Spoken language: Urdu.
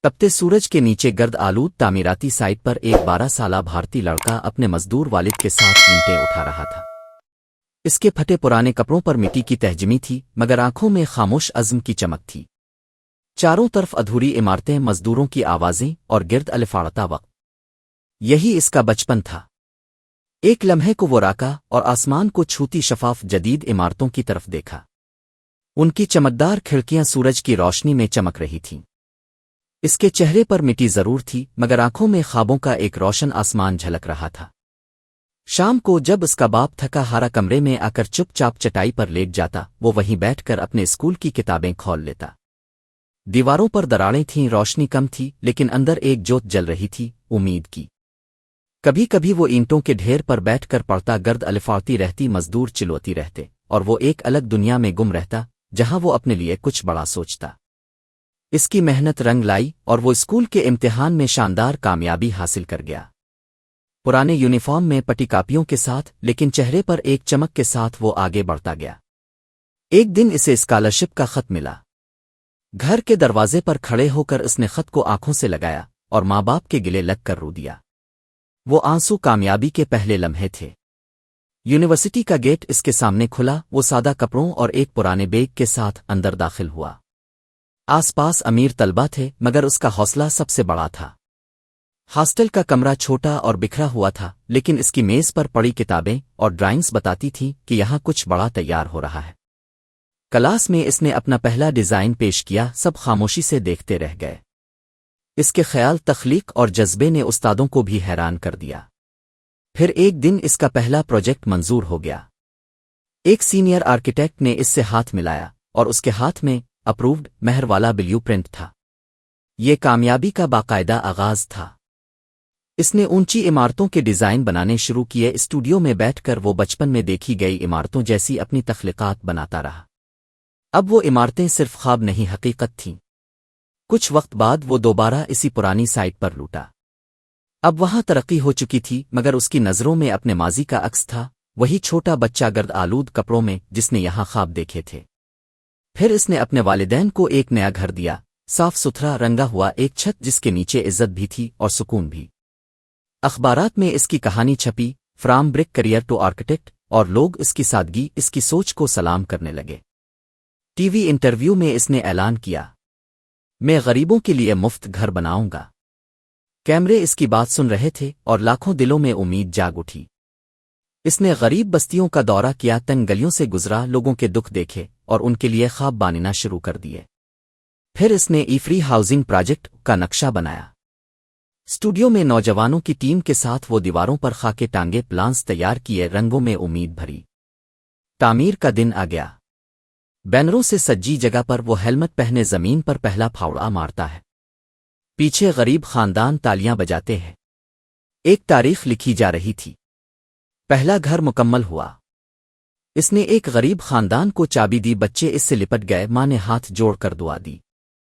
تپتے سورج کے نیچے گرد آلود تعمیراتی سائٹ پر ایک 12 سالہ بھارتی لڑکا اپنے مزدور والد کے ساتھ اینٹیں اٹھا رہا تھا۔ اس کے پھٹے پرانے کپڑوں پر مٹی کی تہجمی تھی، مگر آنکھوں میں خاموش عزم کی چمک تھی۔ چاروں طرف ادھوری عمارتیں، مزدوروں کی آوازیں اور گرد الفاڑتا وقت۔ یہی اس کا بچپن تھا۔ ایک لمحے کو وہ راکا اور آسمان کو چھوتی شفاف جدید عمارتوں کی طرف دیکھا۔ ان کی چمکدار کھڑکیاں سورج کی روشنی میں چمک رہی تھیں۔ اس کے چہرے پر مٹی ضرور تھی، مگر آنکھوں میں خوابوں کا ایک روشن آسمان جھلک رہا تھا۔ شام کو جب اس کا باپ تھکا ہارا کمرے میں آ کر چپ چاپ چٹائی پر لیٹ جاتا، وہ وہیں بیٹھ کر اپنے اسکول کی کتابیں کھول لیتا۔ دیواروں پر دراڑیں تھیں، روشنی کم تھی، لیکن اندر ایک جوت جل رہی تھی، امید کی۔ کبھی کبھی وہ اینٹوں کے ڈھیر پر بیٹھ کر پڑھتا، گرد الفاڑتی رہتی، مزدور چلوتی رہتے، اور وہ ایک الگ دنیا میں گم رہتا جہاں وہ اپنے لیے کچھ بڑا سوچتا۔ اس کی محنت رنگ لائی اور وہ اسکول کے امتحان میں شاندار کامیابی حاصل کر گیا۔ پرانے یونیفارم میں پٹی کاپیوں کے ساتھ، لیکن چہرے پر ایک چمک کے ساتھ وہ آگے بڑھتا گیا۔ ایک دن اسے اسکالرشپ کا خط ملا۔ گھر کے دروازے پر کھڑے ہو کر اس نے خط کو آنکھوں سے لگایا اور ماں باپ کے گلے لگ کر رو دیا۔ وہ آنسو کامیابی کے پہلے لمحے تھے۔ یونیورسٹی کا گیٹ اس کے سامنے کھلا، وہ سادہ کپڑوں اور ایک پرانے بیگ کے ساتھ اندر داخل ہوا۔ آس پاس امیر طلبہ تھے، مگر اس کا حوصلہ سب سے بڑا تھا۔ ہاسٹل کا کمرہ چھوٹا اور بکھرا ہوا تھا، لیکن اس کی میز پر پڑی کتابیں اور ڈرائنگز بتاتی تھیں کہ یہاں کچھ بڑا تیار ہو رہا ہے۔ کلاس میں اس نے اپنا پہلا ڈیزائن پیش کیا، سب خاموشی سے دیکھتے رہ گئے۔ اس کے خیال، تخلیق اور جذبے نے استادوں کو بھی حیران کر دیا۔ پھر ایک دن اس کا پہلا پروجیکٹ منظور ہو گیا۔ ایک سینئر آرکیٹیکٹ نے اس سے ہاتھ ملایا اور اس کے ہاتھ میں اپرووڈ مہر والا بلیو پرنٹ تھا۔ یہ کامیابی کا باقاعدہ آغاز تھا۔ اس نے اونچی عمارتوں کے ڈیزائن بنانے شروع کیے، اسٹوڈیو میں بیٹھ کر وہ بچپن میں دیکھی گئی عمارتوں جیسی اپنی تخلیقات بناتا رہا۔ اب وہ عمارتیں صرف خواب نہیں، حقیقت تھیں۔ کچھ وقت بعد وہ دوبارہ اسی پرانی سائٹ پر لوٹا۔ اب وہاں ترقی ہو چکی تھی، مگر اس کی نظروں میں اپنے ماضی کا عکس تھا، وہی چھوٹا بچہ گرد آلود کپڑوں میں جس نے یہاں خواب دیکھے تھے۔ پھر اس نے اپنے والدین کو ایک نیا گھر دیا، صاف ستھرا رنگا ہوا، ایک چھت جس کے نیچے عزت بھی تھی اور سکون بھی۔ اخبارات میں اس کی کہانی چھپی، from brick carrier to architect, اور لوگ اس کی سادگی، اس کی سوچ کو سلام کرنے لگے۔ ٹی وی انٹرویو میں اس نے اعلان کیا، میں غریبوں کے لیے مفت گھر بناؤں گا۔ کیمرے اس کی بات سن رہے تھے اور لاکھوں دلوں میں امید جاگ اٹھی۔ اس نے غریب بستیوں کا دورہ کیا، تنگ گلیوں سے گزرا، لوگوں کے دکھ دیکھے اور ان کے لیے خواب باننا شروع کر دیے۔ پھر اس نے ای فری ہاؤسنگ پروجیکٹ کا نقشہ بنایا۔ اسٹوڈیو میں نوجوانوں کی ٹیم کے ساتھ وہ دیواروں پر خاکے ٹانگے پلانس تیار کیے، رنگوں میں امید بھری۔ تعمیر کا دن آ گیا۔ بینروں سے سجی جگہ پر وہ ہیلمٹ پہنے زمین پر پہلا پھاوڑا مارتا ہے۔ پیچھے غریب خاندان تالیاں بجاتے ہیں۔ ایک تاریخ لکھی جا رہی تھی۔ پہلا گھر مکمل ہوا۔ اس نے ایک غریب خاندان کو چابی دی، بچے اس سے لپٹ گئے، ماں نے ہاتھ جوڑ کر دعا دی۔